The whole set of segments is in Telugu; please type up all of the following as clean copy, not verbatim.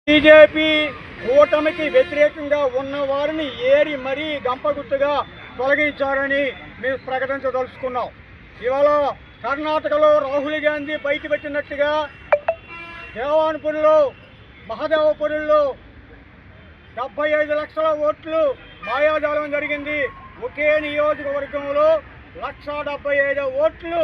బీజేపీ కూటమికి వ్యతిరేకంగా ఉన్న వారిని ఏరి మరీ గంపగుట్టుగా తొలగించారని మేము ప్రకటించదలుచుకున్నాం. ఇవాళ కర్ణాటకలో రాహుల్ గాంధీ బయటపెట్టినట్టుగా దేవానపురిలో మహదేవపురిలో 75 లక్షల ఓట్లు మాయాజాలం జరిగింది. ఒకే నియోజకవర్గంలో 1,75,000 ఓట్లు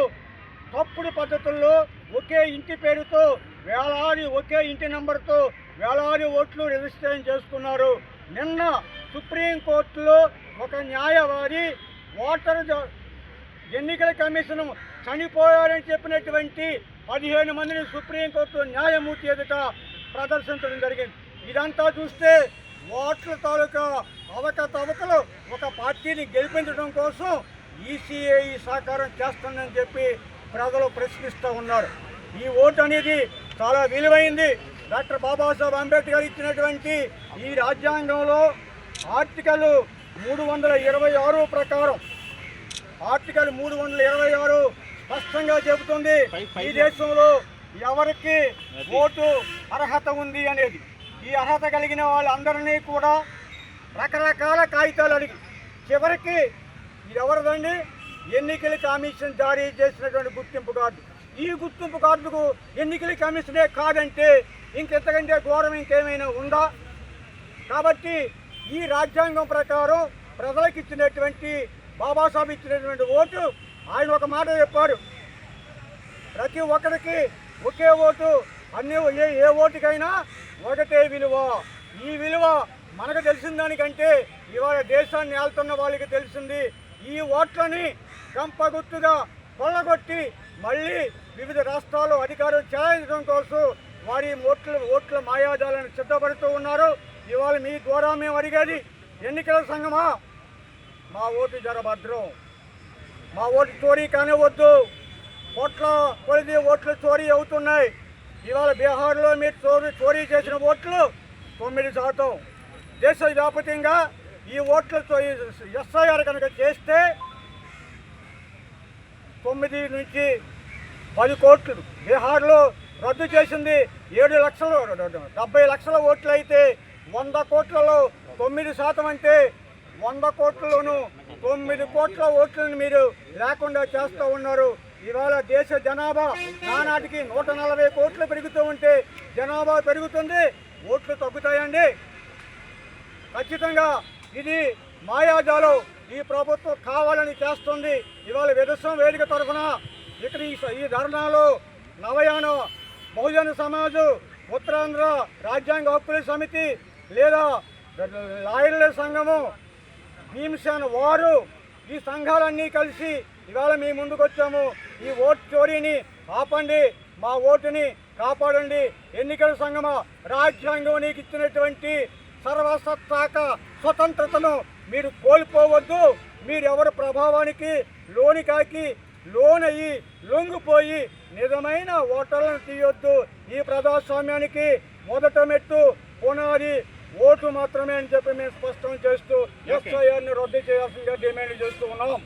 తప్పుడు పద్ధతుల్లో ఒకే ఇంటి పేరుతో వేలాది ఒకే ఇంటి నంబర్తో వేలాది ఓట్లు రిజిస్ట్రేషన్ చేసుకున్నారు. నిన్న సుప్రీంకోర్టులో ఒక న్యాయవాది ఎన్నికల కమిషన్ చనిపోయారని చెప్పినటువంటి 15 మందిని సుప్రీంకోర్టు న్యాయమూర్తి ఎదుట ప్రదర్శించడం జరిగింది. ఇదంతా చూస్తే ఓట్ల తాలూకా అవకతవకలు ఒక పార్టీని గెలిపించడం కోసం ఈసీఐ సహకారం చేస్తుందని చెప్పి ప్రజలు ప్రశ్నిస్తూ ఉన్నారు. ఈ ఓటు అనేది చాలా విలువైంది. డాక్టర్ బాబాసాహెబ్ అంబేద్కర్ ఇచ్చినటువంటి ఈ రాజ్యాంగంలో ఆర్టికల్ 326 ప్రకారం ఆర్టికల్ 326 స్పష్టంగా చెబుతుంది ఈ దేశంలో ఎవరికి ఓటు అర్హత ఉంది అనేది. ఈ అర్హత కలిగిన వాళ్ళందరినీ కూడా రకరకాల కాగితాలు అడిగి చివరికి ఇది ఎవరిదండి, ఎన్నికల కమిషన్ జారీ చేసినటువంటి గుర్తింపు కార్డు. ఈ గుర్తింపు కార్డుకు ఎన్నికల కమిషనే కాదంటే ఇంకెంతకంటే ఘోరం ఇంకేమైనా ఉందా? కాబట్టి ఈ రాజ్యాంగం ప్రకారం ప్రజలకు ఇచ్చినటువంటి బాబాసాహెబ్ ఇచ్చినటువంటి ఓటు, ఆయన ఒక మాట చెప్పారు, ప్రతి ఒక్కరికి ఒకే ఓటు, అన్ని ఏ ఓటుకైనా ఒకటే విలువ. ఈ విలువ మనకు తెలిసిన దానికంటే ఇవాళ దేశాన్ని ఏళ్తున్న వాళ్ళకి తెలిసింది. ఈ ఓట్లని గంపగుత్తుగా కొల్లగొట్టి మళ్ళీ వివిధ రాష్ట్రాల్లో అధికారులు చెలాయించడం కోసం వారి ఓట్ల మాయాజాలను సిద్ధపడుతూ ఉన్నారు. ఇవాళ మీ ద్వారా మేము అడిగేది, ఎన్నికల సంఘమా, మా ఓటు జరభద్రం, మా ఓటు చోరీ కానివద్దు. కోట్ల కొద్ది ఓట్లు చోరీ అవుతున్నాయి. ఇవాళ బీహార్లో మీరు చోరీ చేసిన ఓట్లు 9%. దేశవ్యాప్తంగా ఈ ఓట్లు ఎస్ఐఆర్ కనుక చేస్తే 9 నుంచి 10 కోట్లు. బీహార్లో రద్దు చేసింది 70 లక్షల ఓట్లు అయితే 100 కోట్లలో 9% అంటే 100 కోట్లలోనూ 9 కోట్ల ఓట్లను మీరు లేకుండా చేస్తూ ఉన్నారు. ఇవాళ దేశ జనాభా నానాటికి 140 కోట్లు పెరుగుతూ ఉంటే జనాభా పెరుగుతుంది, ఓట్లు తగ్గుతాయండి. ఖచ్చితంగా ఇది మాయాజాలం. ఈ ప్రభుత్వం కావాలని చేస్తుంది. ఇవాళ విధ్వంసం వేదిక తరఫున ఇక్కడ ఈ ధర్నాలో నవయాన బహుజన సమాజం, ఉత్తరాంధ్ర రాజ్యాంగ హక్కుల సమితి లేదా లాయర్ల సంఘము, భీమసేన వారు, ఈ సంఘాలన్నీ కలిసి ఇవాళ మీ ముందుకు వచ్చాము. ఈ ఓటు చోరీని ఆపండి, మా ఓటుని కాపాడండి. ఎన్నికల సంఘమా, రాజ్యాంగం నీకు ఇచ్చినటువంటి సర్వసత్తాక స్వతంత్రతను మీరు కోల్పోవద్దు. మీరెవరి ప్రభావానికి లోనయ్యి లొంగిపోయి నిజమైన ఓటర్లను తీయొద్దు. ఈ ప్రజాస్వామ్యానికి మొదట మెట్టు పునాది ఓటు మాత్రమే అని చెప్పి మేము స్పష్టం చేస్తూ ఎస్ఐఆర్ని రద్దు చేయాల్సిందిగా డిమాండ్ చేస్తూ ఉన్నాం.